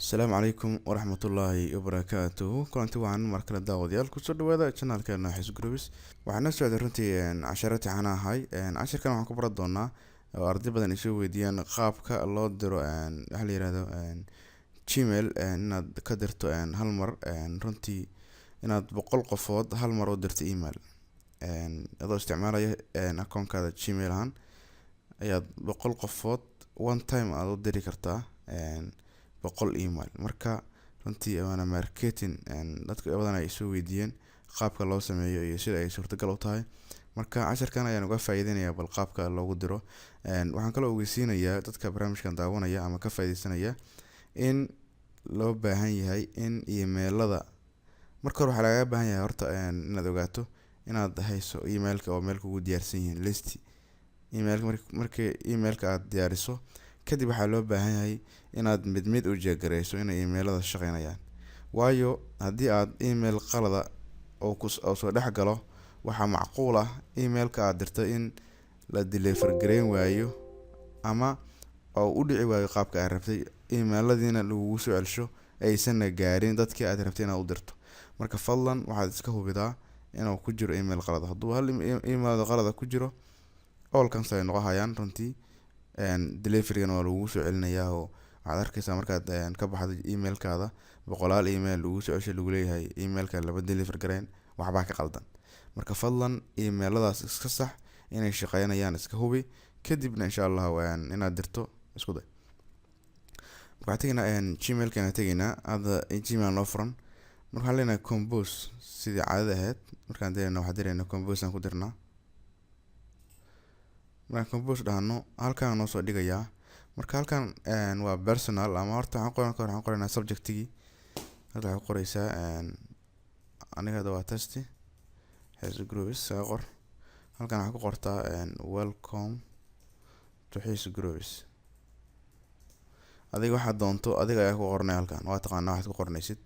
Asalaamu calaykum waraxmatullaahi wabarakaatuhu. Kulanti wacan markale daawadayaal kusoo dhawaada channelkeena Xis Groups. Waxaan socday runtii casharo taxan ahay. Casharkan waxaan ku baran doonaa oo arday badan isu weydiiyaan qaabka loo diro waxa la yiraahdo Gmail inaad ka dirto hal mar runtii inaad 100 qofood hal mar u dirto email adoo isticmaalaya account-kaada Gmail ahaan ayaad 100 qofood one time aad u diri kartaa 100 email. Marka runtii waana marketing dadka badan ay isu weydiiyeen qaabka loo sameeyo iyo sida ay suurtagal u tahay. Marka casharkan ayaan uga faa'iideynayaa bal qaabka loogu diro. Waxaan kala ogeysiinayaa dadka barnaamijkan daawanaya ama ka faa'iideysanaya in loo baahan yahay in emailada marka hore waxaa laga baahan yahay horta inaad ogaato inaad hayso emailka oo meel kugu diyaarsan yihiin list markii emailka aad diyaariso kadib waxaa loo baahan yahay inaad mid u jeegareyso inay emailada shaqeynayaan. Waayo haddii aad email qalada oo soo dhex galo waxaa macquul ah emailka aad dirtay in la deliver gareyn waayo ama oo u dhici waayo qaabka aad rabtay emailadiina lagu soo celsho aysan gaarin dadkii aad rabtay inaad u dirto. Marka fadlan waxaad iska hubidaa inuu ku jiro email qalad. Hadduu hal email qalad ku jiro all kan say noqonayaan runtii delivery-gan waa lagu soo celinayaa oo waxaad arkaysaa markaad ka baxdo emailkaada 100 email lagu soo celsho lagu leeyahay emailka laba deliver gareyn waxba ka qaldan. Marka fadlan emailadaas iska sax inay shaqeynayaan iska hubi kadibna insha Allah inaad dirto isku day. Waxaan tegaynaa Gmail-kana tegaynaa ada Gmail noo furan markaan leenahay compose sidii caadada ahayd markaan dirayno waxaan diraynaa compose aan ku dirnaa. Markaan compose dhahno halkaan noo soo dhigayaa marka halkaan waa personal ama horta waxaan qoraynaa subject-igi hadda waxaad qoraysaa aniga waa test Xis Groups qor halkaan waxaad ku qortaa welcome to Xis Groups. adiga waxaad doonto adiga ayaa ku qornay halkaan waa taqaanaa waxaad ku qornaysid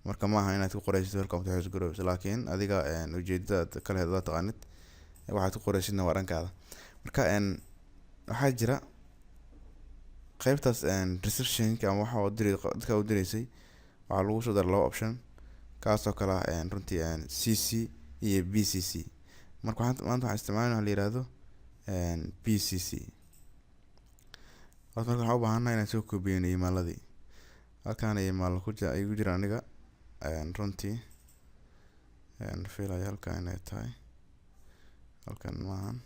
marka ma aha inaad ku qoraysid welcome to Xis Groups laakiin adiga ujeedada kale aad taqaanid waxaad ku qoraysidna waa dhankaada. Marka waxaa jira qaybtaas reception-ka ama waxa dadka u direysay waxaa lagu soo daray laba option kaasoo kala runtii CC iyo BCC. Marka maanta waxaan isticmaalnaa waxa la yiraahdo BCC. Marka waxaan u baahanahay inaan soo koobiyeyno email-adii halkaan email ku jira aniga runtii fiilaya halkaan inay tahay halkaan maahan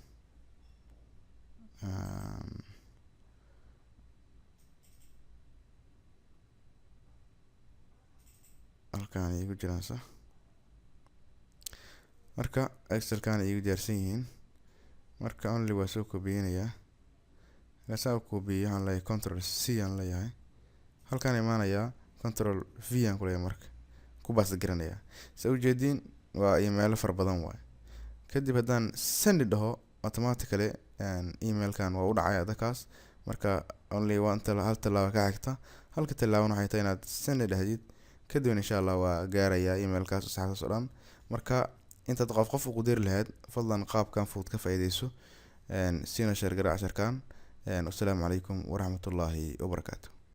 halkaan igu jiraan sax. Marka Excel-kan igu diyaarsan yihiin marka only waa soo koobiyeynayaa gaasa koobiyo waxaan leeyahay control C aan leeyahay halkaan imaanayaa control V aan ku leeyahay marka ku baas garanayaa soo ujeedin waa email far badan waay kadib haddaan send dhaho automatically email-kan waa u dhacay adakaas marka only one hal talaabo ka xigta halka talaabo waxay tahay inaad send dhahdid kadib insha Allah waa gaarayaa email-kaas saxda oo dhan. Marka intaad qof ugu dir lahayd fadlan qaabkan fudud ka faa'iideyso sina share garaa casharkan. Assalaamu calaykum waraxmatullaahi wabarakaatuh.